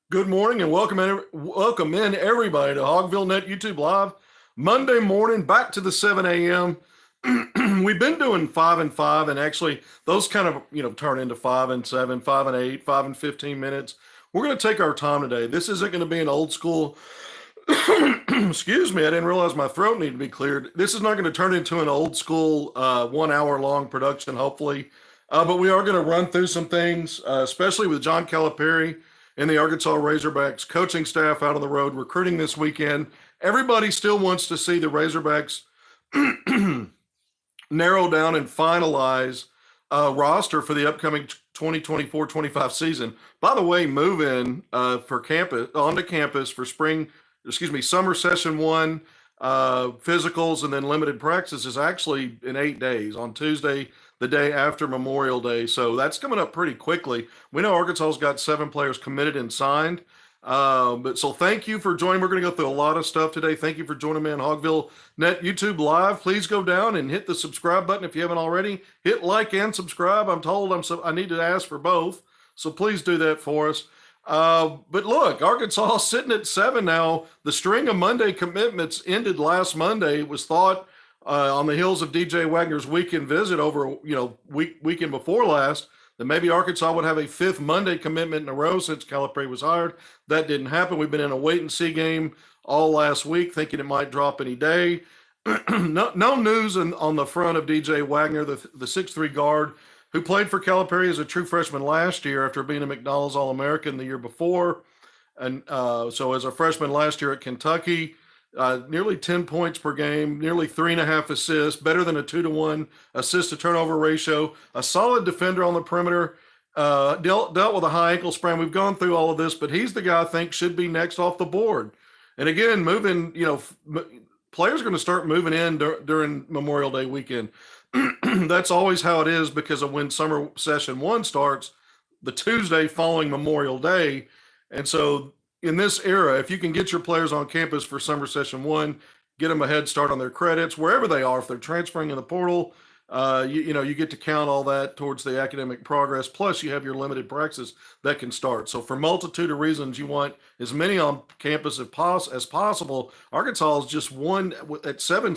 Good morning and welcome in everybody to HogvilleNET YouTube Live. Monday morning, back to the 7 a.m. We've been doing 5 and 5, and actually those kind of turn into 5 and 7, 5 and 8, 5 and 15 minutes. We're going to take our time today. This isn't going to be an old school. Excuse me, I didn't realize my throat needed to be cleared. This is not going to turn into an old school 1 hour long production, hopefully. But we are going to run through some things, especially with John Calipari and the Arkansas Razorbacks coaching staff out on the road recruiting this weekend. Everybody still wants to see the Razorbacks narrow down and finalize a roster for the upcoming 2024-25 season. By the way, move-in for campus onto campus for summer session one, physicals, and then limited practice is actually in 8 days on Tuesday, the day after Memorial Day. So that's coming up pretty quickly. We know Arkansas's got 7 players committed and signed. But thank you for joining. We're going to go through a lot of stuff today. Thank you for joining me on HogvilleNET YouTube Live. Please go down and hit the subscribe button if you haven't already. Hit like and subscribe. I'm told I need to ask for both. So please do that for us. But look, Arkansas sitting at 7 now. The string of Monday commitments ended last Monday. It was thought on the heels of DJ Wagner's weekend visit over, weekend before last, that maybe Arkansas would have a 5th Monday commitment in a row since Calipari was hired. That didn't happen. We've been in a wait-and-see game all last week, thinking it might drop any day. No news on the front of DJ Wagner, the 6'3" guard, who played for Calipari as a true freshman last year after being a McDonald's All-American the year before. And so as a freshman last year at Kentucky, nearly 10 points per game, nearly 3.5 assists, better than a 2-to-1 assist to turnover ratio, a solid defender on the perimeter, dealt with a high ankle sprain. We've gone through all of this, but he's the guy I think should be next off the board. And again, players are going to start moving in during Memorial Day weekend. That's always how it is because of when summer session one starts, the Tuesday following Memorial Day. And so in this era, if you can get your players on campus for summer session one, get them a head start on their credits, wherever they are, if they're transferring in the portal, you get to count all that towards the academic progress. Plus, you have your limited practices that can start. So for multitude of reasons, you want as many on campus as possible. Arkansas is just one at 7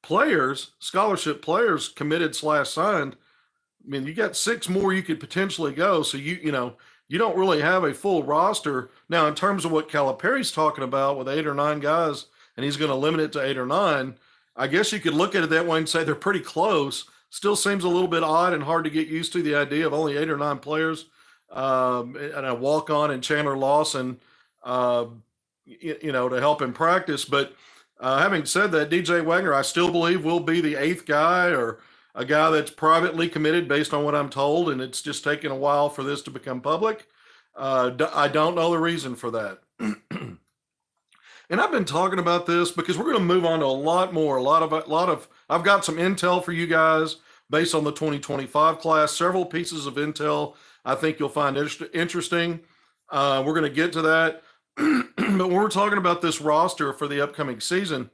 players, scholarship players committed / signed. I mean, you got 6 more you could potentially go. So you don't really have a full roster. Now, in terms of what Calipari's talking about with 8 or 9 guys, and he's going to limit it to 8 or 9, I guess you could look at it that way and say they're pretty close. Still seems a little bit odd and hard to get used to, the idea of only 8 or 9 players and a walk-on and Chandler Lawson, to help in practice. But having said that, DJ Wagner, I still believe will be the 8th guy or a guy that's privately committed based on what I'm told, and it's just taken a while for this to become public. I don't know the reason for that. And I've been talking about this because we're going to move on to a lot more. I've got some intel for you guys based on the 2025 class, several pieces of intel I think you'll find interesting. We're going to get to that. But when we're talking about this roster for the upcoming season,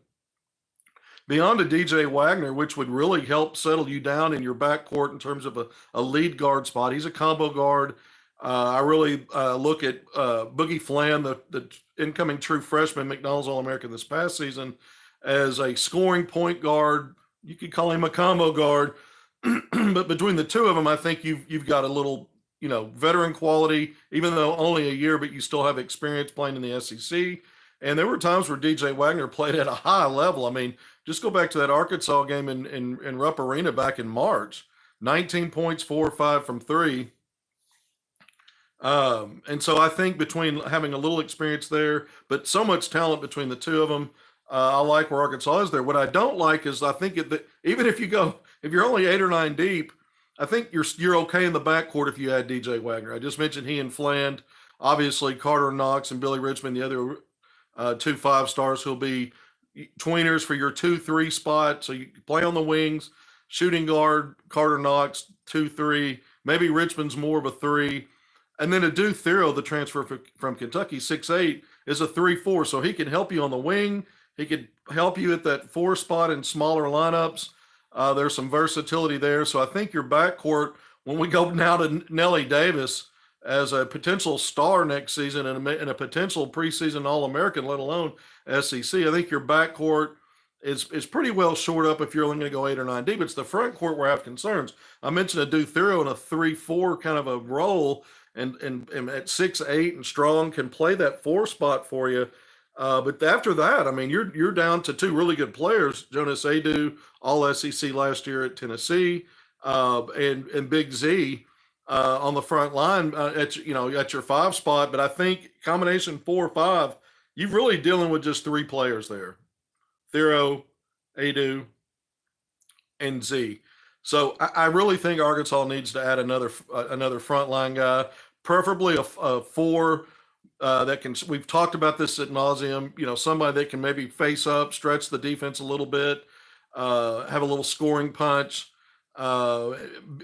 beyond a DJ Wagner, which would really help settle you down in your backcourt in terms of a lead guard spot. He's a combo guard. I really look at Boogie Flan, the incoming true freshman McDonald's All-American this past season, as a scoring point guard. You could call him a combo guard. But between the two of them, I think you've got a little, veteran quality, even though only a year, but you still have experience playing in the SEC. And there were times where DJ Wagner played at a high level. I mean, just go back to that Arkansas game in Rupp Arena back in March. 19 points, 4 or 5 from 3. And so I think between having a little experience there, but so much talent between the two of them, I like where Arkansas is there. What I don't like is I think even if you're only 8 or 9 deep, I think you're okay in the backcourt if you add DJ Wagner. I just mentioned he and Fland, obviously Carter Knox and Billy Richmond, the other 2 5-stars who'll be tweeners for your 2-3 spot. So you play on the wings, shooting guard, Carter Knox, 2-3, maybe Richmond's more of a 3. And then Adu Thero, the transfer from Kentucky, 6'8", is a 3-4. So he can help you on the wing. He could help you at that 4 spot in smaller lineups. There's some versatility there. So I think your backcourt, when we go now to Nelly Davis, as a potential star next season and a potential preseason All-American, let alone SEC. I think your backcourt is pretty well shored up if you're only going to go 8 or 9 deep. It's the front court where I have concerns. I mentioned a Duthero in a 3-4 kind of a role, and at 6'8" and strong can play that 4 spot for you. But after that, I mean, you're down to 2 really good players. Jonas Adu, All SEC last year at Tennessee, and Big Z on the front line at your 5 spot. But I think combination 4 or 5, you're really dealing with just 3 players there: Thero, Adu, and Z. So I really think Arkansas needs to add another frontline guy, preferably a 4 that can. We've talked about this ad nauseum. Somebody that can maybe face up, stretch the defense a little bit, have a little scoring punch,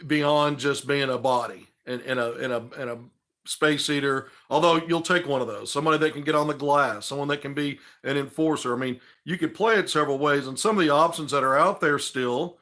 beyond just being a body and a space eater. Although you'll take one of those, somebody that can get on the glass, someone that can be an enforcer. I mean, you could play it several ways, and some of the options that are out there still,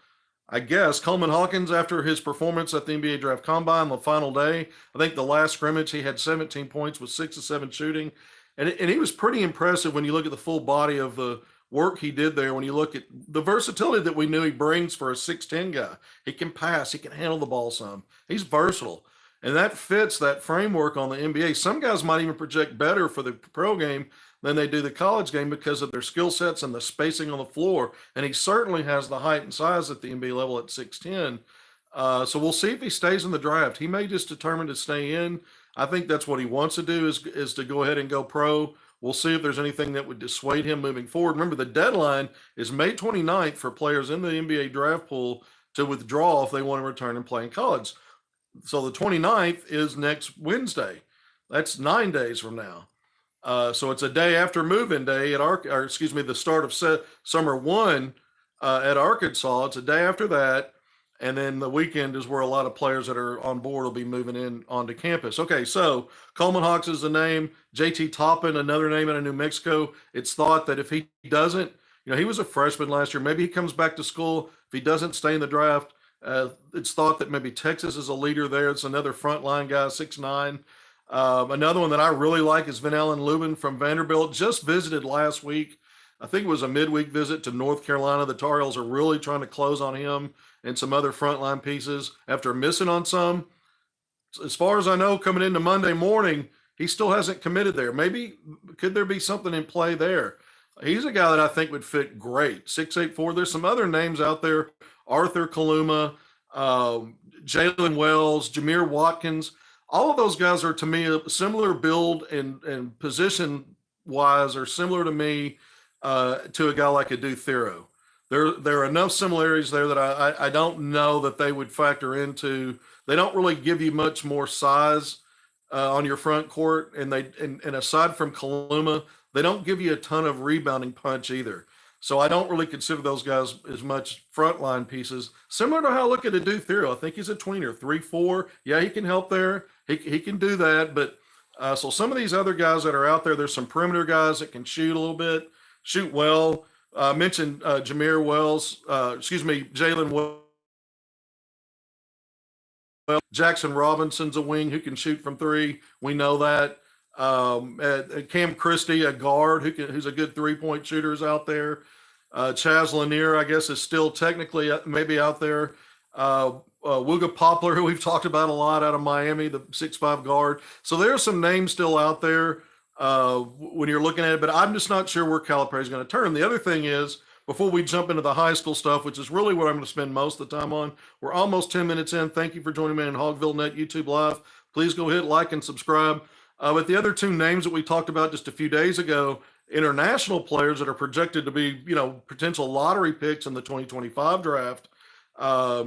I guess, Coleman Hawkins, after his performance at the NBA Draft Combine the final day, I think the last scrimmage he had 17 points with 6 of 7 shooting, and he was pretty impressive when you look at the full body of the work he did there. When you look at the versatility that we knew he brings for a 6'10" guy, he can pass, he can handle the ball some, he's versatile. And that fits that framework on the NBA. Some guys might even project better for the pro game than they do the college game because of their skill sets and the spacing on the floor. And he certainly has the height and size at the NBA level at 6'10". So we'll see if he stays in the draft. He may just determine to stay in. I think that's what he wants to do is to go ahead and go pro. We'll see if there's anything that would dissuade him moving forward. Remember, the deadline is May 29th for players in the NBA draft pool to withdraw if they want to return and play in college. So the 29th is next Wednesday. That's 9 days from now. So it's a day after move-in day at the start of summer 1 at Arkansas. It's a day after that. And then the weekend is where a lot of players that are on board will be moving in onto campus. Okay, so Coleman Hawks is the name. JT Toppin, another name out of New Mexico. It's thought that if he doesn't, he was a freshman last year. Maybe he comes back to school. If he doesn't stay in the draft, it's thought that maybe Texas is a leader there. It's another frontline guy, 6'9". Another one that I really like is Van Allen Lubin from Vanderbilt. Just visited last week. I think it was a midweek visit to North Carolina. The Tar Heels are really trying to close on him and some other frontline pieces after missing on some. As far as I know, coming into Monday morning, he still hasn't committed there. Maybe could there be something in play there? He's a guy that I think would fit great. 6'8", 4". There's some other names out there. Arthur Kaluma, Jalen Wells, Jameer Watkins. All of those guys are, to me, a similar build and position-wise are similar to me to a guy like a Duthero. There are enough similarities there that I don't know that they would factor into. They don't really give you much more size on your front court, and aside from Kaluma, they don't give you a ton of rebounding punch either. So I don't really consider those guys as much frontline pieces. Similar to how I look at a Duthero. I think he's a tweener, 3-4. Yeah, he can help there. He can do that. But so some of these other guys that are out there, there's some perimeter guys that can shoot a little bit, shoot well. I mentioned Jalen Wells. Jackson Robinson's a wing who can shoot from 3. We know that. Cam Christie, a guard who's a good 3-point shooter, is out there. Chaz Lanier, I guess, is still technically maybe out there. Wooga Poplar, who we've talked about a lot out of Miami, the 6'5" guard. So there's some names still out there when you're looking at it, but I'm just not sure where Calipari is going to turn. The other thing is, before we jump into the high school stuff, which is really what I'm going to spend most of the time on, we're almost 10 minutes in. Thank you for joining me on HogvilleNET YouTube Live. Please go hit like and subscribe. But the other 2 names that we talked about just a few days ago, international players that are projected to be, potential lottery picks in the 2025 draft, are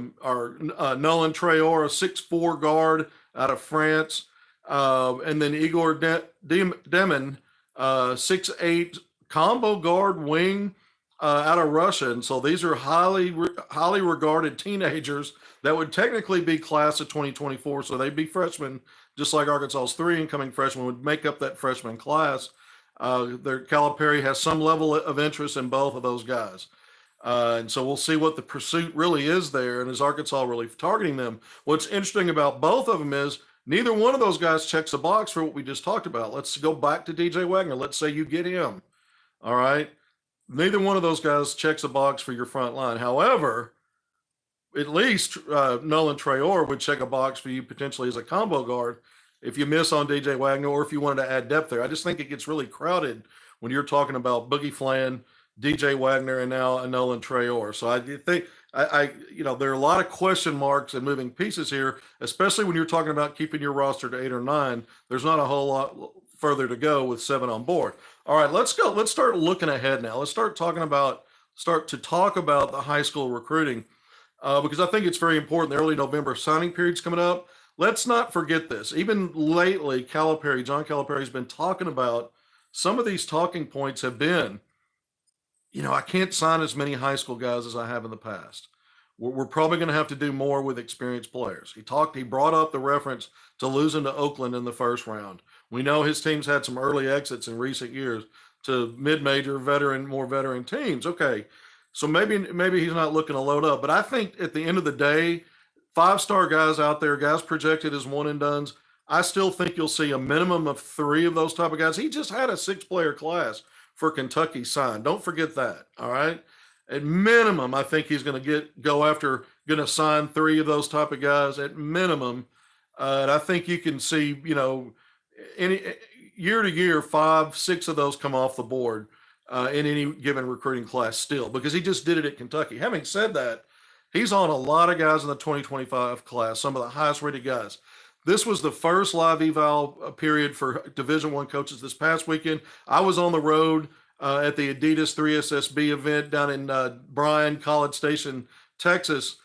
Nolan Traore, a 6'4" guard out of France, and then Igor Demin, 6'8" combo guard wing out of Russia. And so these are highly regarded teenagers that would technically be class of 2024. So they'd be freshmen, just like Arkansas's 3 incoming freshmen would make up that freshman class. Their Calipari has some level of interest in both of those guys. And so we'll see what the pursuit really is there, and is Arkansas really targeting them. What's interesting about both of them is Neither one of those guys checks a box for what we just talked about. Let's go back to DJ Wagner. Let's say you get him. All right. Neither one of those guys checks a box for your front line. However, at least Nolan Traore would check a box for you potentially as a combo guard if you miss on DJ Wagner or if you wanted to add depth there. I just think it gets really crowded when you're talking about Boogie Flan, DJ Wagner, and now a Nolan Traore. So I think there are a lot of question marks and moving pieces here, especially when you're talking about keeping your roster to 8 or 9. There's not a whole lot further to go with 7 on board. All right, let's go. Let's start looking ahead now. Let's start to talk about the high school recruiting because I think it's very important. The early November signing period's coming up. Let's not forget this. Even lately, John Calipari has been talking about some of these talking points have been, I can't sign as many high school guys as I have in the past. We're probably going to have to do more with experienced players. He brought up the reference to losing to Oakland in the first round. We know his team's had some early exits in recent years to mid-major more veteran teams. Okay, so maybe he's not looking to load up. But I think at the end of the day, 5-star guys out there, guys projected as one and dones, I still think you'll see a minimum of 3 of those type of guys. He just had a 6-player class for Kentucky signed. Don't forget that. All right. At minimum, I think he's going to sign 3 of those type of guys at minimum. And I think you can see, any year to year, 5, 6 of those come off the board in any given recruiting class still, because he just did it at Kentucky. Having said that, he's on a lot of guys in the 2025 class, some of the highest rated guys. This was the first live eval period for Division I coaches this past weekend. I was on the road at the Adidas 3SSB event down in Bryan, College Station, Texas,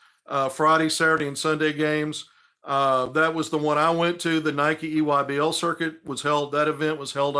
Friday, Saturday, and Sunday games. That was the one I went to. The Nike EYBL circuit was held. That event was held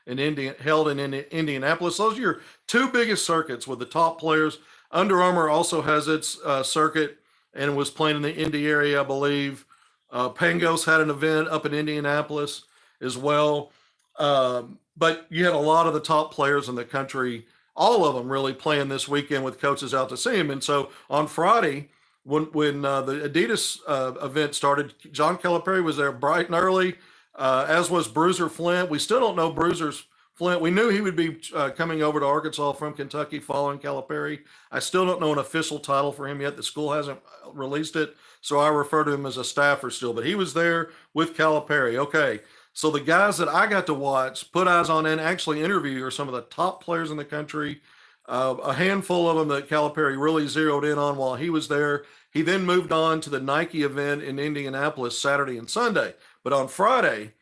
in Indianapolis. Those are your 2 biggest circuits with the top players. Under Armour also has its circuit and was playing in the Indy area, I believe. Pangos had an event up in Indianapolis as well. But you had a lot of the top players in the country, all of them really playing this weekend with coaches out to see him. And so on Friday, when the Adidas event started, John Calipari was there bright and early, as was Bruiser Flint. We still don't know Bruiser's Flint. We knew he would be coming over to Arkansas from Kentucky following Calipari. I still don't know an official title for him yet. The school hasn't released it, so I refer to him as a staffer still. But he was there with Calipari. Okay, so the guys that I got to watch, put eyes on, and actually interview are some of the top players in the country. A handful of them that Calipari really zeroed in on while he was there. He then moved on to the Nike event in Indianapolis Saturday and Sunday. But on Friday,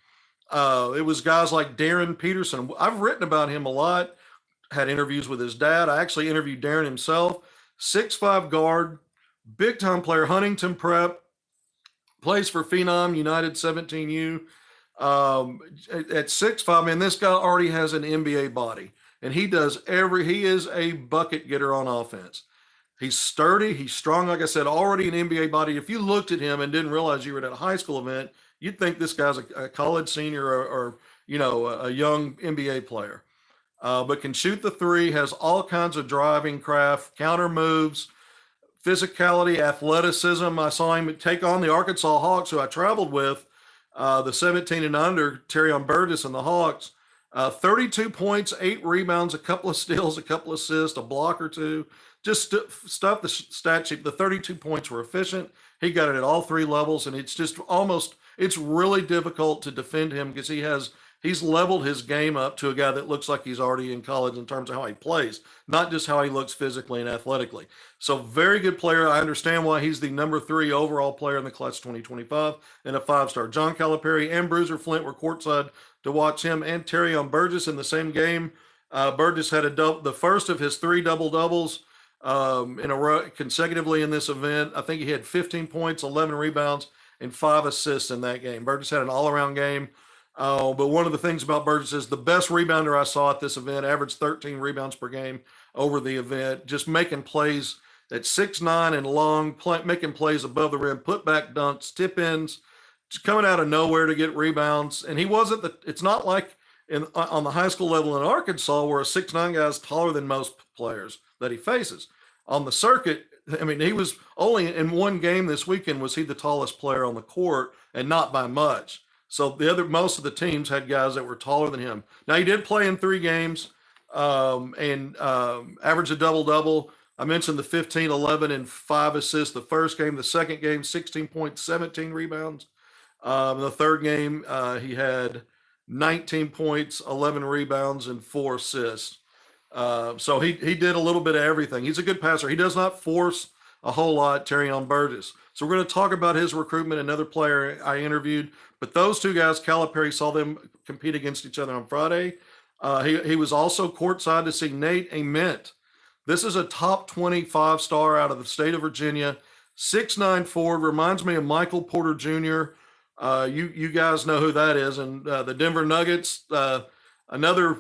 it was guys like Darren Peterson. I've written about him a lot, had interviews with his dad. I actually interviewed Darren himself. 6'5" guard, big-time player, Huntington Prep, plays for Phenom United 17U. At 6'5", man, this guy already has an NBA body. And he is a bucket getter on offense. He's sturdy. He's strong. Like I said, already an NBA body. If you looked at him and didn't realize you were at a high school event, you'd think this guy's a college senior or a young NBA player. But can shoot the 3, has all kinds of driving craft, counter moves, physicality, athleticism. I saw him take on the Arkansas Hawks, who I traveled with, the 17 and under, Terren Burgess and the Hawks. 32 points, 8 rebounds, a couple of steals, a couple of assists, a block or 2. Just stuff the stat sheet. The 32 points were efficient. He got it at all 3 levels, and it's really difficult to defend him because he's leveled his game up to a guy that looks like he's already in college in terms of how he plays, not just how he looks physically and athletically. So very good player. I understand why he's the number 3 overall player in the class 2025 and a 5-star. John Calipari and Bruiser Flint were courtside to watch him, and Terren Burgess in the same game. Burgess had the first of his 3 double-doubles in a row consecutively in this event. I think he had 15 points, 11 rebounds, and 5 assists in that game. Burgess had an all-around game. But one of the things about Burgess is the best rebounder I saw at this event averaged 13 rebounds per game over the event, just making plays at 6'9" and long, making plays above the rim, put back dunks, tip ins, just coming out of nowhere to get rebounds. And it's not like on the high school level in Arkansas where a 6'9" guy is taller than most players that he faces. On the circuit, I mean, he was only in one game this weekend was he the tallest player on the court, and not by much. So most of the teams had guys that were taller than him. Now he did play in 3 games, and averaged a double double. I mentioned the 15, 11, and 5 assists the first game. The second game, 16 points, 17 rebounds. The third game, he had 19 points, 11 rebounds, and 4 assists. So he did a little bit of everything. He's a good passer. He does not force a whole lot, Terren Burgess. So we're going to talk about his recruitment, another player I interviewed. But those two guys, Calipari saw them compete against each other on Friday. He was also courtside to see Nate Ament. This is a top 25 star out of the state of Virginia. 6'9" forward, reminds me of Michael Porter Jr. You guys know who that is. And the Denver Nuggets, another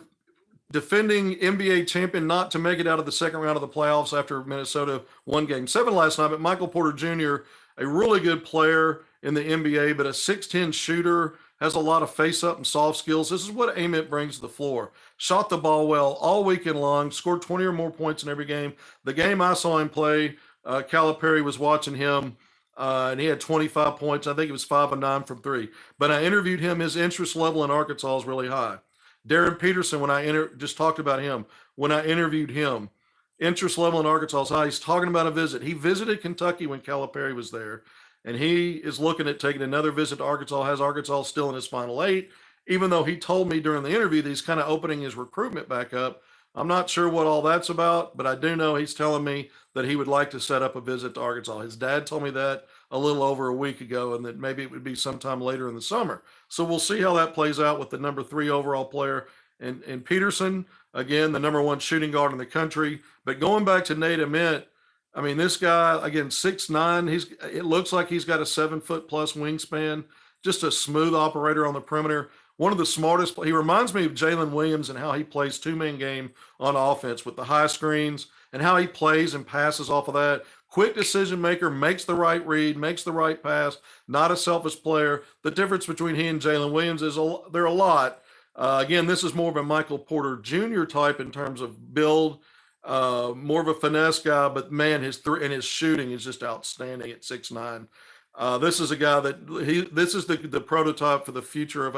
defending NBA champion, not to make it out of the second round of the playoffs after Minnesota won Game 7 last night. But Michael Porter Jr., a really good player in the NBA, but a 6'10" shooter, has a lot of face-up and soft skills. This is what Ament brings to the floor. Shot the ball well all weekend long, scored 20 or more points in every game. The game I saw him play, Calipari was watching him, and he had 25 points. I think it was 5 of 9 from 3. But I interviewed him. His interest level in Arkansas is really high. Darren Peterson, when I just talked about him, when I interviewed him, interest level in Arkansas is high. He's talking about a visit. He visited Kentucky when Calipari was there, and he is looking at taking another visit to Arkansas, has Arkansas still in his final 8, even though he told me during the interview that he's kind of opening his recruitment back up. I'm not sure what all that's about, but I do know he's telling me that he would like to set up a visit to Arkansas. His dad told me that a little over a week ago, and that maybe it would be sometime later in the summer. So we'll see how that plays out with the number 3 overall player. And Peterson, again, the number 1 shooting guard in the country. But going back to Nate Ament, I mean, this guy, again, 6'9", it looks like he's got a 7-foot plus wingspan, just a smooth operator on the perimeter. One of the smartest, he reminds me of Jalen Williams and how he plays 2-man game on offense with the high screens and how he plays and passes off of that. Quick decision maker, makes the right read, makes the right pass, not a selfish player. The difference between he and Jalen Williams is they're a lot. Again, this is more of a Michael Porter Jr. type in terms of build, more of a finesse guy, but man, his shooting is just outstanding at 6'9". This is a guy this is the prototype for the future of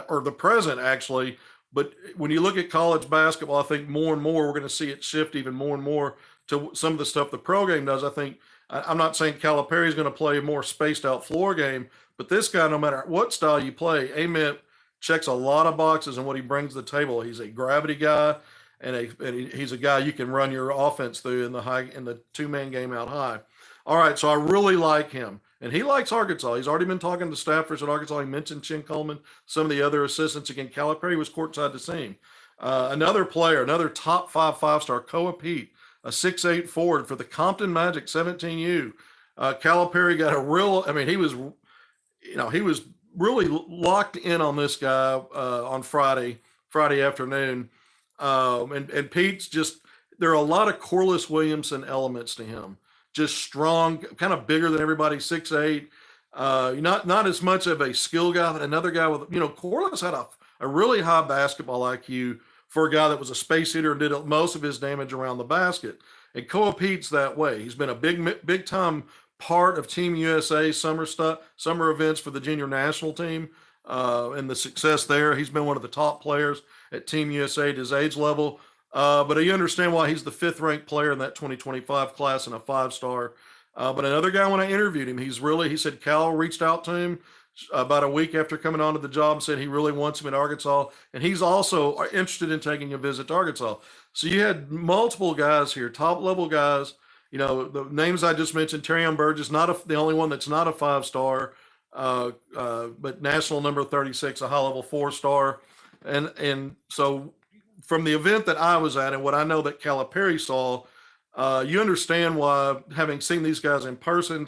or the present actually. But when you look at college basketball, I think more and more we're going to see it shift even more and more to some of the stuff the pro game does. I think I'm not saying Calipari is going to play a more spaced out floor game, but this guy, no matter what style you play, Ament checks a lot of boxes in what he brings to the table. He's a gravity guy, and he's a guy you can run your offense through in the 2-man game out high. All right, so I really like him, and he likes Arkansas. He's already been talking to staffers at Arkansas. He mentioned Chin Coleman, some of the other assistants. Again, Calipari was courtside to see him. Another player, another top 5-star, Koa Pete, a 6'8" forward for the Compton Magic 17U. Calipari got he was really locked in on this guy on Friday afternoon. And Pete's there are a lot of Corliss Williamson elements to him. Just strong, kind of bigger than everybody, 6'8". Not as much of a skill guy, but another guy with, Corliss had a really high basketball IQ for a guy that was a space eater and did most of his damage around the basket. And Koa Pete's that way. He's been a big time part of Team USA summer events for the junior national team, and the success there. He's been one of the top players at Team USA at his age level. But you understand why he's the 5th ranked player in that 2025 class and a 5-star. But another guy, when I interviewed him, he said Cal reached out to him about a week after coming onto the job and said he really wants him in Arkansas. And he's also interested in taking a visit to Arkansas. So you had multiple guys here, top level guys. The names I just mentioned, Terren Burgess, the only one that's not a 5-star, but national number 36, a high level 4-star. And so from the event that I was at and what I know that Calipari saw, you understand why, having seen these guys in person,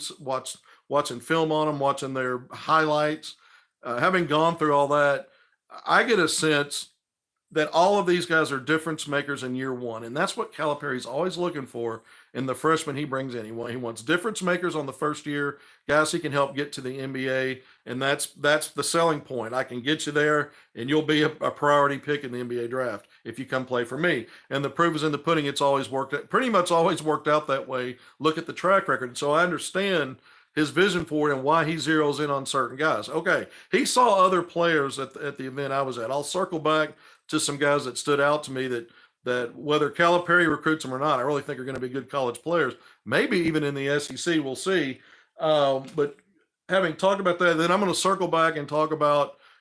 watching film on them, watching their highlights, having gone through all that, I get a sense that all of these guys are difference makers in year one. And that's what Calipari's always looking for in the freshmen he brings in. He wants difference makers on the first year, guys he can help get to the NBA. And that's the selling point. I can get you there, and you'll be a priority pick in the NBA draft if you come play for me. And the proof is in the pudding. It's always worked out, pretty much always worked out that way. Look at the track record. And so I understand his vision for it and why he zeroes in on certain guys. Okay, he saw other players at the event I was at. I'll circle back to some guys that stood out to me that whether Calipari recruits them or not, I really think are going to be good college players. Maybe even in the SEC, we'll see. But having talked about that, then I'm going to circle back and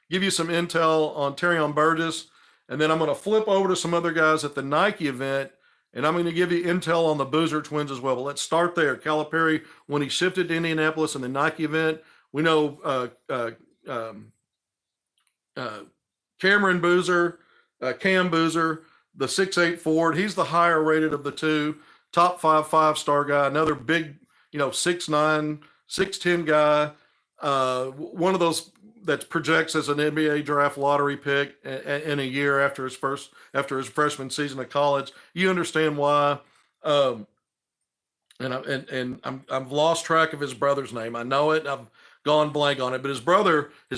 give you some intel on Terren Burgess, and then I'm going to flip over to some other guys at the Nike event, and I'm going to give you intel on the Boozer twins as well. But let's start there. Calipari, when he shifted to Indianapolis in the Nike event, we know Cameron Boozer, Cam Boozer, the 6'8" forward. He's the higher rated of the two. Top 5-star guy. Another big, 6'9", 6'10" guy. One of those that projects as an NBA draft lottery pick in a year after his freshman season of college. You understand why. I've lost track of his brother's name. I know it. I've gone blank on it. But his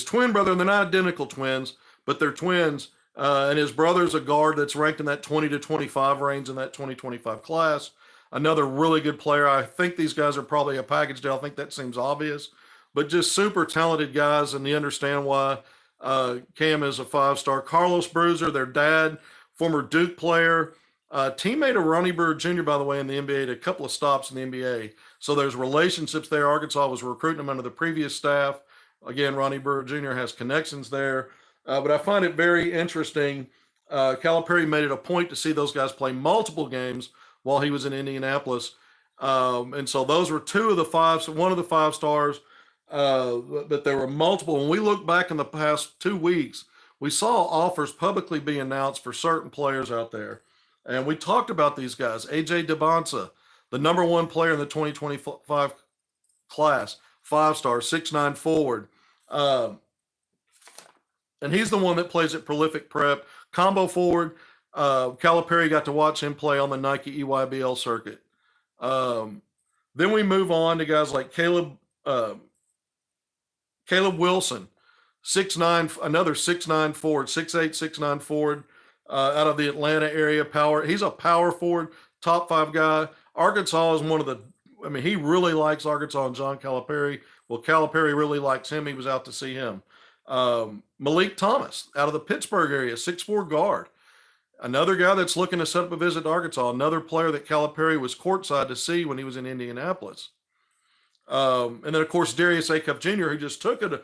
twin brother, and they're not identical twins, but they're twins. And his brother's a guard that's ranked in that 20 to 25 range in that 2025 class. Another really good player. I think these guys are probably a package deal. I think that seems obvious, but just super talented guys, and you understand why Cam is a 5-star. Carlos Bruiser, their dad, former Duke player, teammate of Ronnie Bird Jr., by the way, in the NBA, a couple of stops in the NBA. So there's relationships there. Arkansas was recruiting him under the previous staff. Again, Ronnie Bird Jr. has connections there. But I find it very interesting. Calipari made it a point to see those guys play multiple games while he was in Indianapolis. And so those were one of the 5-stars, but there were multiple. When we look back in the past 2 weeks, we saw offers publicly be announced for certain players out there. And we talked about these guys. AJ DeBonsa, the number one player in the 2025 class, 5-star, 6'9" forward. And he's the one that plays at Prolific Prep. Combo forward. Calipari got to watch him play on the Nike EYBL circuit. Then we move on to guys like Caleb Wilson, 6'9", another 6'9" forward, 6'8", 6'9" forward, out of the Atlanta area. Power. He's a power forward, top 5 guy. Arkansas is he really likes Arkansas and John Calipari. Well, Calipari really likes him. He was out to see him. Malik Thomas out of the Pittsburgh area, 6'4" guard. Another guy that's looking to set up a visit to Arkansas. Another player that Calipari was courtside to see when he was in Indianapolis. And then, of course, Darius Acuff Jr., who just took an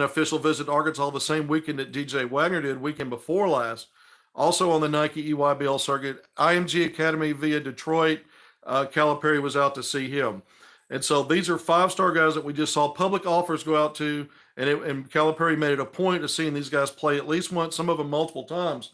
official visit to Arkansas the same weekend that DJ Wagner did, weekend before last. Also on the Nike EYBL circuit. IMG Academy via Detroit. Calipari was out to see him. And so these are 5-star guys that we just saw public offers go out to, and Calipari made it a point of seeing these guys play at least once, some of them multiple times.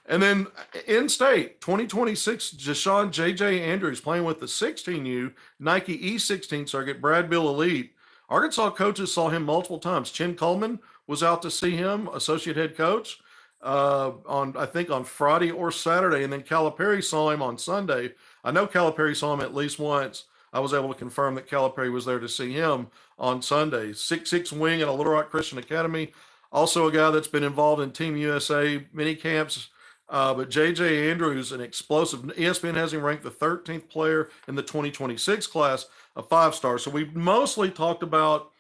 And then in-state, 2026, Jashawn J.J. Andrews playing with the 16U Nike E16 circuit, Bradville Elite. Arkansas coaches saw him multiple times. Chin Coleman was out to see him, associate head coach, on Friday or Saturday, and then Calipari saw him on Sunday. I know Calipari saw him at least once. I was able to confirm that Calipari was there to see him on Sunday. 6'6" wing at a Little Rock Christian Academy. Also a guy that's been involved in Team USA mini camps. But J.J. Andrews, an explosive. ESPN has him ranked the 13th player in the 2026 class, a 5-star. So we've mostly talked about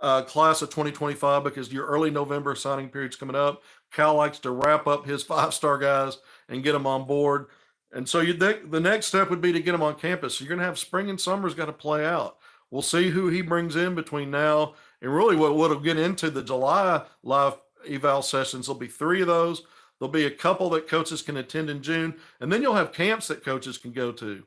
class of 2025 because your early November signing period's coming up. Cal likes to wrap up his 5-star guys and get them on board. And so the next step would be to get them on campus. So you're going to have spring and summer's got to play out. We'll see who he brings in between now and really what'll get into the July live eval sessions. There'll be 3 of those. There'll be a couple that coaches can attend in June, and then you'll have camps that coaches can go to.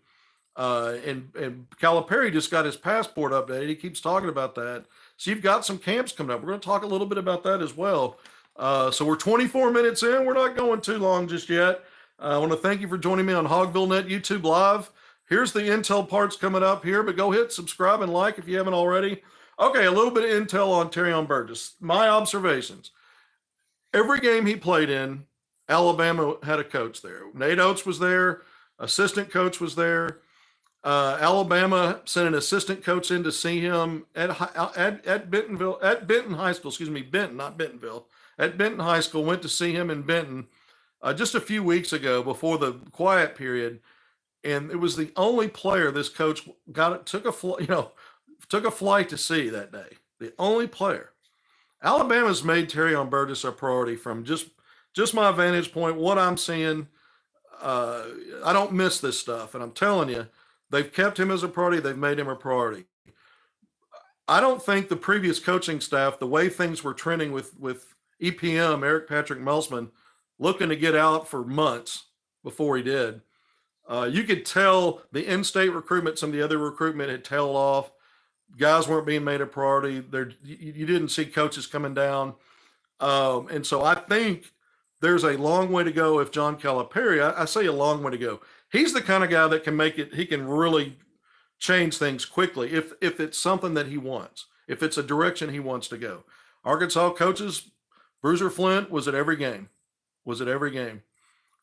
And Calipari just got his passport updated. He keeps talking about that. So you've got some camps coming up. We're going to talk a little bit about that as well. So we're 24 minutes in. We're not going too long just yet. I want to thank you for joining me on HogvilleNET YouTube Live. Here's the intel parts coming up here, but go hit subscribe and like if you haven't already. Okay, a little bit of intel on Terren Burgess. My observations. Every game he played in, Alabama had a coach there. Nate Oates was there. Assistant coach was there. Alabama sent an assistant coach in to see him at Bentonville, at Benton High School. Excuse me, Benton, not Bentonville. At Benton High School, went to see him in Benton just a few weeks ago before the quiet period, and it was the only player this coach took a flight to see that day. The only player. Alabama's made Terren Burgess a priority from just my vantage point, what I'm seeing. I don't miss this stuff, and I'm telling you, they've kept him as a priority. They've made him a priority. I don't think the previous coaching staff, the way things were trending with EPM, Eric Patrick Melsman, looking to get out for months before he did. You could tell the in-state recruitment, some of the other recruitment had tailed off. Guys weren't being made a priority. You didn't see coaches coming down. And so I think there's a long way to go if John Calipari, I say a long way to go. He's the kind of guy that can make it, he can really change things quickly if it's something that he wants, if it's a direction he wants to go. Arkansas coaches, Bruiser Flint was at every game.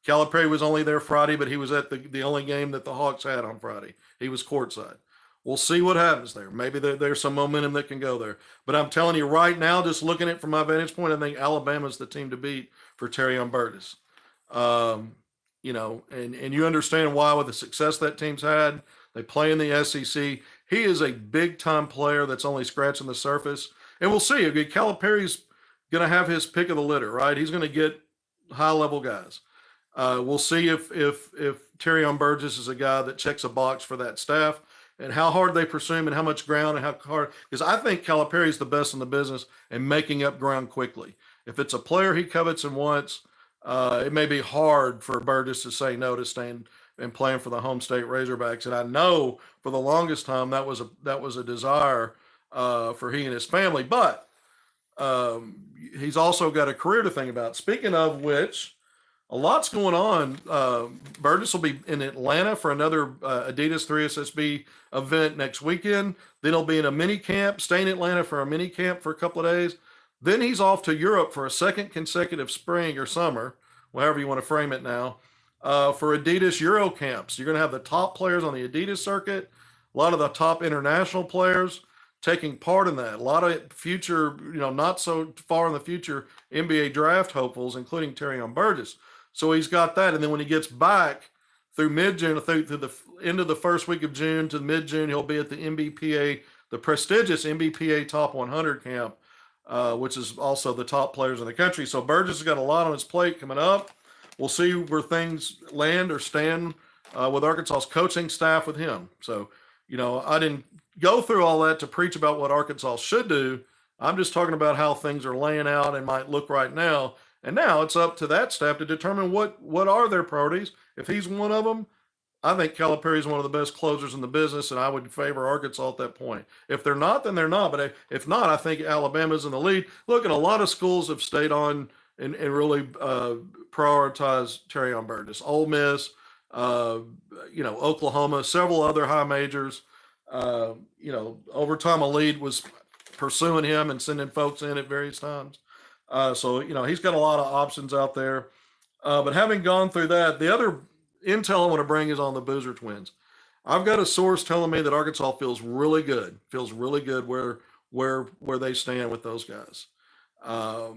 Calipari was only there Friday, but he was at the only game that the Hogs had on Friday. He was courtside. We'll see what happens there. Maybe there's some momentum that can go there. But I'm telling you right now, just looking at it from my vantage point, I think Alabama's the team to beat for Terren Burgess. And you understand why with the success that team's had. They play in the SEC. He is a big-time player that's only scratching the surface. And we'll see. Calipari's going to have his pick of the litter, right? He's going to get high-level guys. We'll see if Terren Burgess is a guy that checks a box for that staff and how hard they pursue him and how much ground and how hard. Because I think Calipari is the best in the business and making up ground quickly. If it's a player he covets and wants, it may be hard for Burgess to say no to staying and playing for the home state Razorbacks. And I know for the longest time that was a desire for he and his family. But he's also got a career to think about. Speaking of which, a lot's going on. Burgess will be in Atlanta for another Adidas 3SSB event next weekend. Then he'll be in a mini camp, stay in Atlanta for a mini camp for a couple of days. Then he's off to Europe for a second consecutive spring or summer, however you want to frame it now, for Adidas Euro camps. You're going to have the top players on the Adidas circuit, a lot of the top international players taking part in that. A lot of future, not so far in the future NBA draft hopefuls, including Terren Burgess. So he's got that. And then when he gets back through mid-June, through the end of the first week of June to mid-June, he'll be at the MBPA, the prestigious MBPA Top 100 camp, which is also the top players in the country. So Burgess has got a lot on his plate coming up. We'll see where things land or stand with Arkansas's coaching staff with him. So, I didn't go through all that to preach about what Arkansas should do. I'm just talking about how things are laying out and might look right now. And now it's up to that staff to determine what are their priorities. If he's one of them, I think Calipari is one of the best closers in the business, and I would favor Arkansas at that point. If they're not, then they're not. But if not, I think Alabama's in the lead. Look, and a lot of schools have stayed on and really prioritized Terren Burgess. Ole Miss, Oklahoma, several other high majors. Over time, a lead was pursuing him and sending folks in at various times. So he's got a lot of options out there. But having gone through that, the other intel I want to bring is on the Boozer twins. I've got a source telling me that Arkansas feels really good where they stand with those guys. I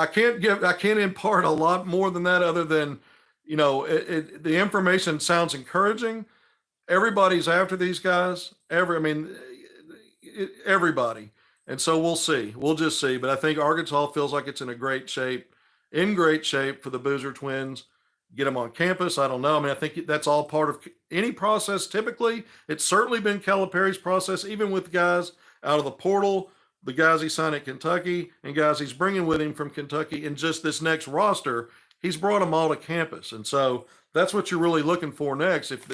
can't impart a lot more than that other than, the information sounds encouraging. Everybody's after these guys. Everybody. And so we'll see. We'll just see. But I think Arkansas feels like it's in great shape for the Boozer twins. Get them on campus. I don't know. I think that's all part of any process. Typically, it's certainly been Calipari's process, even with guys out of the portal, the guys he signed at Kentucky, and guys he's bringing with him from Kentucky. And just this next roster, he's brought them all to campus. And so that's what you're really looking for next. If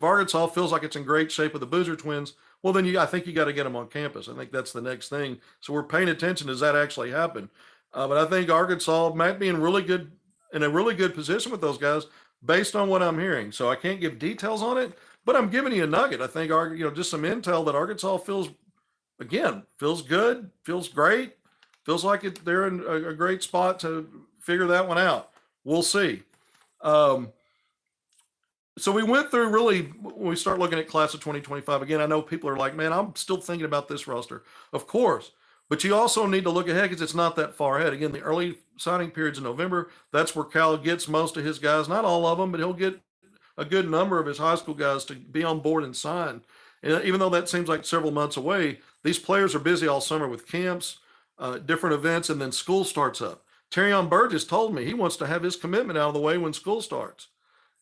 Arkansas feels like it's in great shape with the Boozer twins, well, then I think you got to get them on campus. I think that's the next thing. So we're paying attention. Does that actually happen? But I think Arkansas might be in a really good position with those guys based on what I'm hearing. So I can't give details on it, but I'm giving you a nugget. I think just some intel that Arkansas feels good, feels great. feels like they're in a great spot to figure that one out. We'll see. Um, so we went through really, when we start looking at class of 2025, again, I know people are like, man, I'm still thinking about this roster. Of course. But you also need to look ahead because it's not that far ahead. Again, the early signing periods in November, that's where Cal gets most of his guys. Not all of them, but he'll get a good number of his high school guys to be on board and sign. And even though that seems like several months away, these players are busy all summer with camps, different events, and then school starts up. Terren Burgess told me he wants to have his commitment out of the way when school starts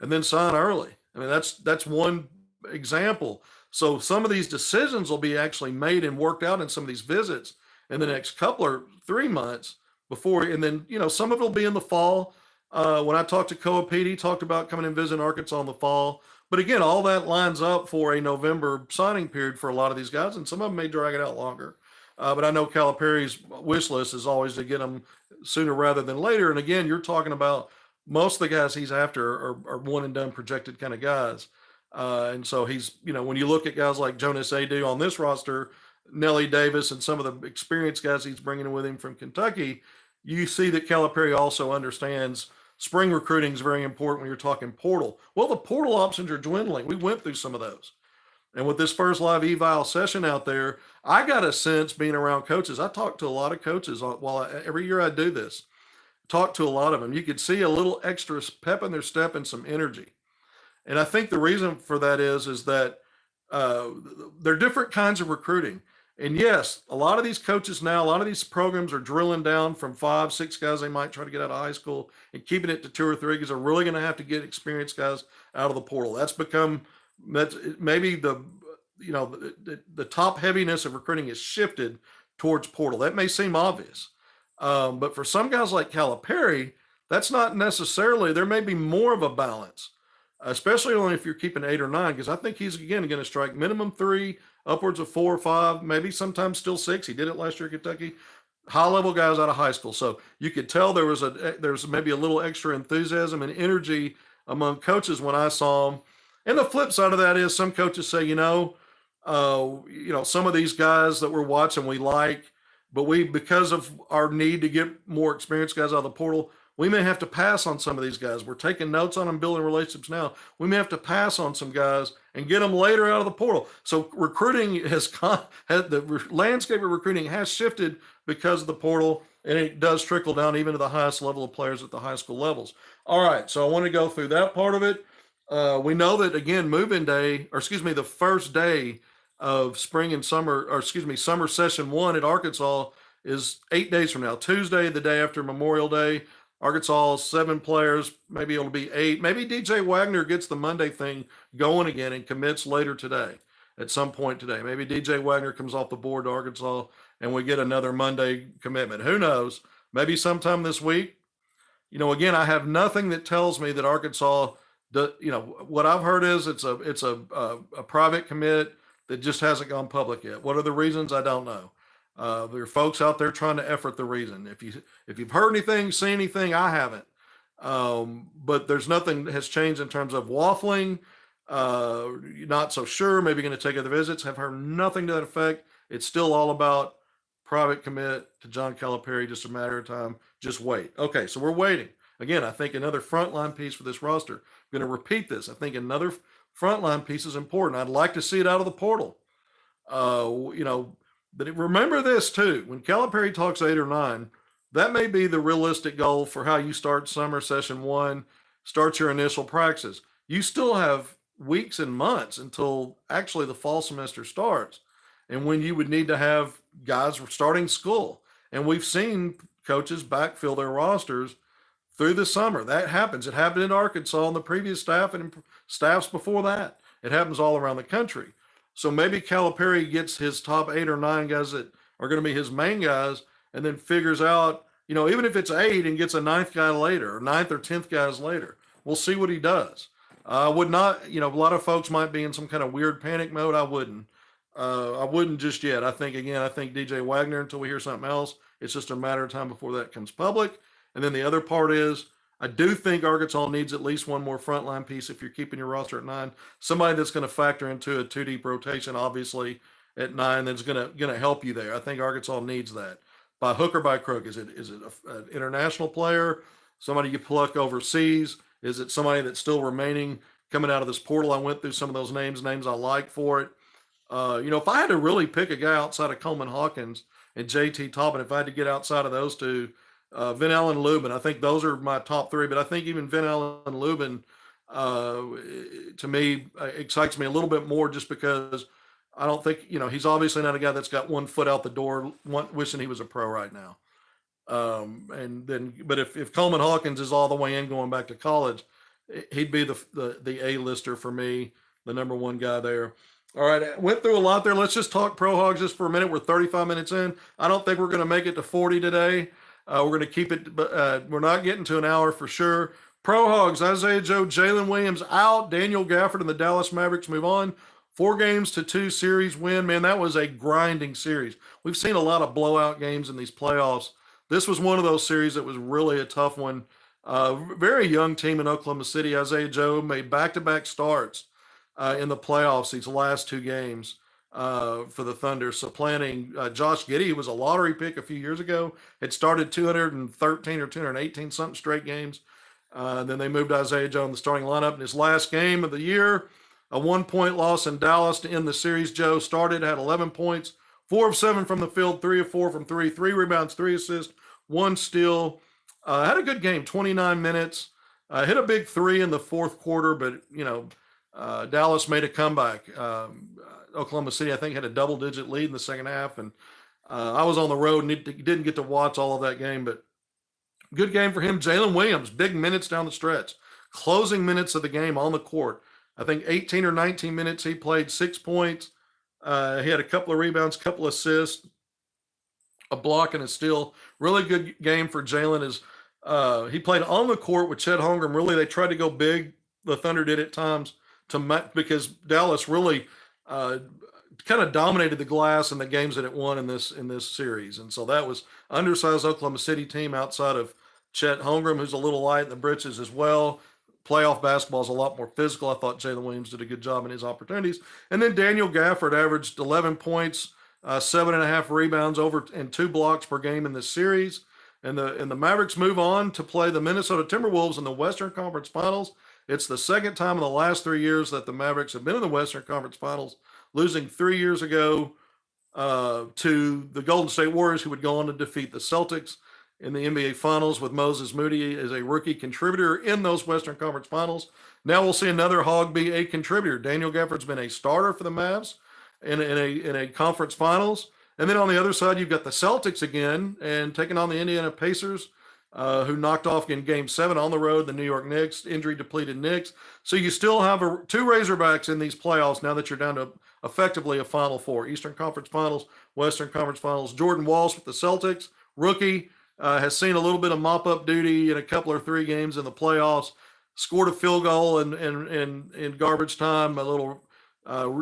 and then sign early. I mean, that's one example. So some of these decisions will be actually made and worked out in some of these visits in the next couple or 3 months before, and then some of it will be in the fall. When I talked to Koa Pete, he talked about coming and visiting Arkansas in the fall. But again, all that lines up for a November signing period for a lot of these guys, and some of them may drag it out longer. But I know Calipari's wish list is always to get them sooner rather than later. And again, you're talking about most of the guys he's after are one and done projected kind of guys. And so he's, when you look at guys like Jonas Adu on this roster, Nelly Davis, and some of the experienced guys he's bringing with him from Kentucky, you see that Calipari also understands spring recruiting is very important when you're talking portal. Well, the portal options are dwindling. We went through some of those. And with this first live eval session out there, I got a sense being around coaches. I talked to a lot of coaches every year I do this. Talk to a lot of them. You could see a little extra pep in their step and some energy. And I think the reason for that is that they're different kinds of recruiting. And yes, a lot of these coaches now, a lot of these programs are drilling down from 5, 6 guys they might try to get out of high school and keeping it to 2 or 3 because they're really going to have to get experienced guys out of the portal. That's maybe the top heaviness of recruiting is shifted towards portal. That may seem obvious. But for some guys like Calipari, that's not necessarily, there may be more of a balance, especially only if you're keeping 8 or 9, because I think he's, again, going to strike minimum 3, upwards of 4 or 5, maybe sometimes still 6. He did it last year at Kentucky. High-level guys out of high school. So you could tell there's maybe a little extra enthusiasm and energy among coaches when I saw him. And the flip side of that is some coaches say, some of these guys that we're watching we like, but because of our need to get more experienced guys out of the portal, we may have to pass on some of these guys. We're taking notes on them, building relationships now. We may have to pass on some guys and get them later out of the portal. So recruiting the landscape of recruiting has shifted because of the portal, and it does trickle down even to the highest level of players at the high school levels. All right, so I want to go through that part of it. We know that, again, the first day of spring and summer, summer session 1 at Arkansas is 8 days from now. Tuesday, the day after Memorial Day. Arkansas, 7 players, maybe it'll be 8. Maybe DJ Wagner gets the Monday thing going again and commits later today, at some point today. Maybe DJ Wagner comes off the board to Arkansas and we get another Monday commitment. Who knows? Maybe sometime this week. Again, I have nothing that tells me that Arkansas, what I've heard is it's a private commit that just hasn't gone public yet. What are the reasons? I don't know. There are folks out there trying to effort the reason. If you've heard anything, seen anything, I haven't. But there's nothing that has changed in terms of waffling. Not so sure. Maybe going to take other visits. Have heard nothing to that effect. It's still all about private commit to John Calipari. Just a matter of time. Just wait. Okay, so we're waiting. Again, I think another frontline piece for this roster. I'm going to repeat this. I think another frontline piece is important. I'd like to see it out of the portal. But remember this too, when Calipari talks 8 or 9, that may be the realistic goal for how you start summer session 1, start your initial practices. You still have weeks and months until actually the fall semester starts, and when you would need to have guys starting school. And we've seen coaches backfill their rosters through the summer. That happens. It happened in Arkansas and the previous staff and staffs before that. It happens all around the country. So maybe Calipari gets his top 8 or 9 guys that are going to be his main guys, and then figures out, even if it's 8 and gets a 9th guy later, or 9th or 10th guys later, we'll see what he does. I would not, a lot of folks might be in some kind of weird panic mode. I wouldn't. I wouldn't just yet. I think DJ Wagner, until we hear something else, it's just a matter of time before that comes public. And then the other part is, I do think Arkansas needs at least one more frontline piece if you're keeping your roster at 9. Somebody that's going to factor into a 2-deep rotation, obviously, at 9 that's going to help you there. I think Arkansas needs that. by hook or by crook? Is it an international player, somebody you pluck overseas? Is it somebody that's still remaining coming out of this portal? I went through some of those names I like for it. If I had to really pick a guy outside of Coleman Hawkins and JT Toppin, if I had to get outside of those two, Vin Allen Lubin, I think those are my top three. But I think even Vin Allen Lubin, to me, excites me a little bit more just because I don't think, he's obviously not a guy that's got one foot out the door, wishing he was a pro right now. But if Coleman Hawkins is all the way in going back to college, he'd be the A-lister for me, the number one guy there. All right, I went through a lot there. Let's just talk Pro Hogs just for a minute. We're 35 minutes in. I don't think we're going to make it to 40 today. We're going to keep it, but we're not getting to an hour for sure. Pro Hogs, Isaiah Joe, Jalen Williams out. Daniel Gafford and the Dallas Mavericks move on. 4-2 series win. Man, that was a grinding series. We've seen a lot of blowout games in these playoffs. This was one of those series that was really a tough one. Very young team in Oklahoma City. Isaiah Joe made back-to-back starts in the playoffs these last 2 games for the Thunder. Supplanting Josh Giddey, who was a lottery pick a few years ago, had started 213 or 218 something straight games. Then they moved Isaiah Joe in the starting lineup in his last game of the year. A 1-point loss in Dallas to end the series. Joe started, had 11 points, 4 of 7 from the field, 3 of 4 from 3, 3 rebounds, 3 assists, 1 steal. Had a good game, 29 minutes. Hit a big 3 in the fourth quarter, but, Dallas made a comeback. Oklahoma City, I think, had a double-digit lead in the second half, and I was on the road and didn't get to watch all of that game, but good game for him. Jalen Williams, big minutes down the stretch. Closing minutes of the game on the court. I think 18 or 19 minutes he played, 6 points. He had a couple of rebounds, couple of assists, a block and a steal. Really good game for Jalen. He played on the court with Chet Holmgren. Really, they tried to go big. The Thunder did at times because Dallas really kind of dominated the glass in the games that it won in this series. And so that was undersized Oklahoma City team outside of Chet Holmgren, who's a little light in the britches as well. Playoff basketball is a lot more physical. I thought Jalen Williams did a good job in his opportunities. And then Daniel Gafford averaged 11 points, 7.5 rebounds and 2 blocks per game in this series. And the Mavericks move on to play the Minnesota Timberwolves in the Western Conference Finals. It's the second time in the last 3 years that the Mavericks have been in the Western Conference Finals, losing 3 years ago to the Golden State Warriors, who would go on to defeat the Celtics in the NBA Finals with Moses Moody as a rookie contributor in those Western Conference Finals. Now we'll see another Hog be a contributor. Daniel Gafford's been a starter for the Mavs in a conference finals. And then on the other side, you've got the Celtics again and taking on the Indiana Pacers, who knocked off in Game 7 on the road, the New York Knicks, injury-depleted Knicks. So you still have 2 Razorbacks in these playoffs now that you're down to effectively a Final Four. Eastern Conference Finals, Western Conference Finals. Jordan Walsh with the Celtics, rookie, has seen a little bit of mop-up duty in a couple or 3 games in the playoffs, scored a field goal in garbage time, a little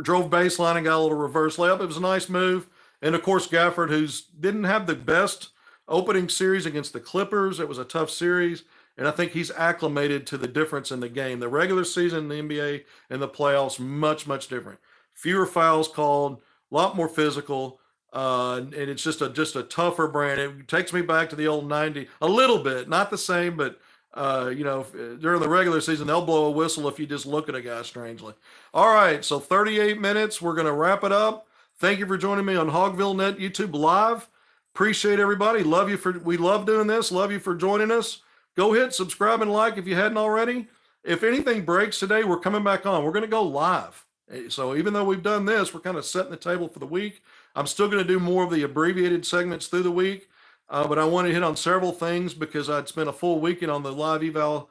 drove baseline and got a little reverse layup. It was a nice move. And, of course, Gafford, who's didn't have the best opening series against the Clippers. It was a tough series, and I think he's acclimated to the difference in the game. The regular season in the NBA and the playoffs, much, much different. Fewer fouls called, a lot more physical, and it's just a tougher brand. It takes me back to the old 90s, a little bit, not the same, but during the regular season, they'll blow a whistle if you just look at a guy strangely. All right, so 38 minutes. We're going to wrap it up. Thank you for joining me on HogvilleNET YouTube Live. Appreciate everybody. We love doing this. Love you for joining us. Go hit subscribe and like if you hadn't already. If anything breaks today, we're coming back on. We're going to go live. So even though we've done this, we're kind of setting the table for the week. I'm still going to do more of the abbreviated segments through the week, but I want to hit on several things because I'd spent a full weekend on the live eval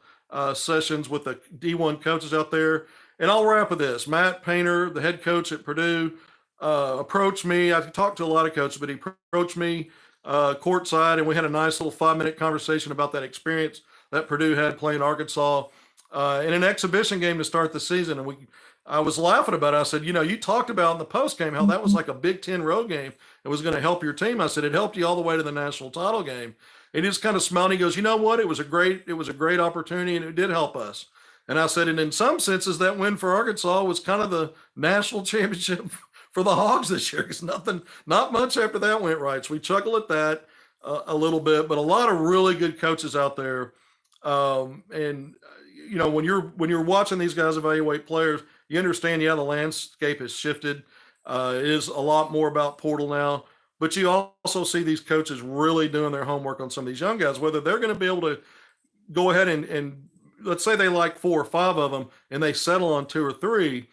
sessions with the D1 coaches out there. And I'll wrap with this. Matt Painter, the head coach at Purdue, approached me. I've talked to a lot of coaches, but he approached me courtside, and we had a nice little 5-minute conversation about that experience that Purdue had playing Arkansas in an exhibition game to start the season. And I was laughing about it. I said, you talked about in the post game how that was like a Big Ten road game. It was going to help your team. I said, it helped you all the way to the national title game. And he just kind of smiled. He goes, you know what? It was a great opportunity, and it did help us. And I said, and in some senses, that win for Arkansas was kind of the national championship for the Hogs this year, because not much after that went right. So we chuckle at that. a little bit, but a lot of really good coaches out there. And you know, when you're watching these guys evaluate players, you understand, yeah, the landscape has shifted. It is a lot more about portal now, but you also see these coaches really doing their homework on some of these young guys, whether they're going to be able to go ahead and let's say they like 4 or 5 of them and they settle on 2 or 3.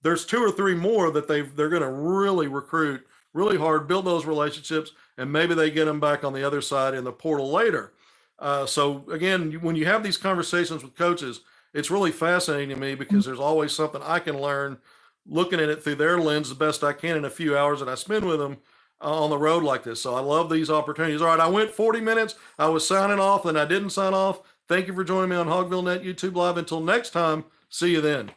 There's 2 or 3 more that they're going to really recruit really hard, build those relationships, and maybe they get them back on the other side in the portal later. So again, when you have these conversations with coaches, it's really fascinating to me because there's always something I can learn looking at it through their lens the best I can in a few hours that I spend with them on the road like this. So I love these opportunities. All right, I went 40 minutes. I was signing off and I didn't sign off. Thank you for joining me on HogvilleNET YouTube Live. Until next time, see you then.